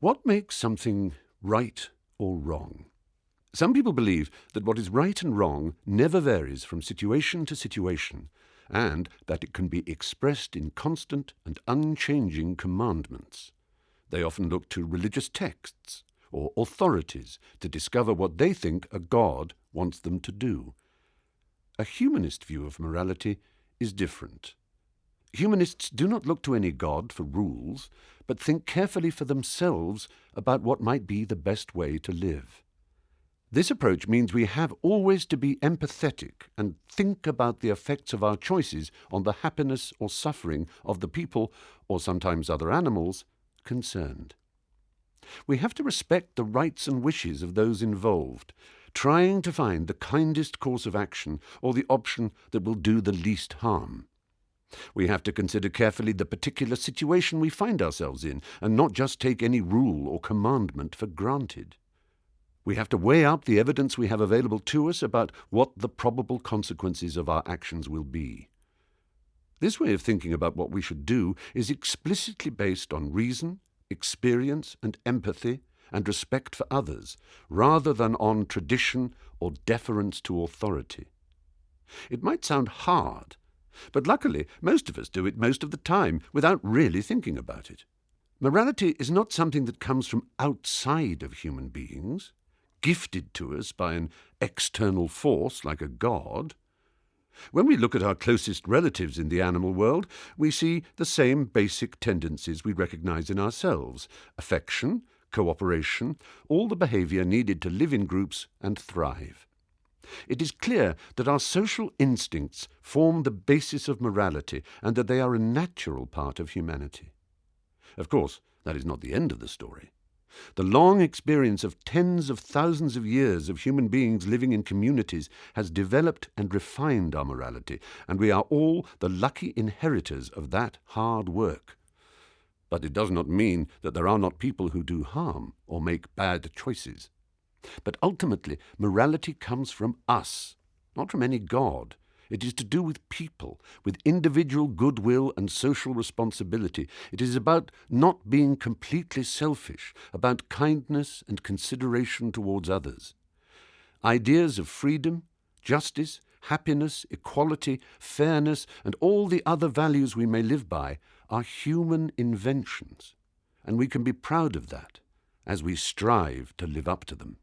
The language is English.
What makes something right or wrong? Some people believe that what is right and wrong never varies from situation to situation, and that it can be expressed in constant and unchanging commandments. They often look to religious texts or authorities to discover what they think a God wants them to do. A humanist view of morality is different. Humanists do not look to any God for rules, but think carefully for themselves about what might be the best way to live. This approach means we have always to be empathetic and think about the effects of our choices on the happiness or suffering of the people, or sometimes other animals, concerned. We have to respect the rights and wishes of those involved, trying to find the kindest course of action or the option that will do the least harm. We have to consider carefully the particular situation we find ourselves in and not just take any rule or commandment for granted. We have to weigh up the evidence we have available to us about what the probable consequences of our actions will be. This way of thinking about what we should do is explicitly based on reason, experience and empathy and respect for others, rather than on tradition or deference to authority. It might sound hard, but luckily most of us do it most of the time without really thinking about it. Morality is not something that comes from outside of human beings, gifted to us by an external force like a god. When we look at our closest relatives in the animal world, we see the same basic tendencies we recognize in ourselves: affection, cooperation, all the behavior needed to live in groups and thrive. It is clear that our social instincts form the basis of morality and that they are a natural part of humanity. Of course, that is not the end of the story. The long experience of tens of thousands of years of human beings living in communities has developed and refined our morality, and we are all the lucky inheritors of that hard work. But it does not mean that there are not people who do harm or make bad choices. But ultimately, morality comes from us, not from any god. It is to do with people, with individual goodwill and social responsibility. It is about not being completely selfish, about kindness and consideration towards others. Ideas of freedom, justice, happiness, equality, fairness, and all the other values we may live by are human inventions, and we can be proud of that as we strive to live up to them.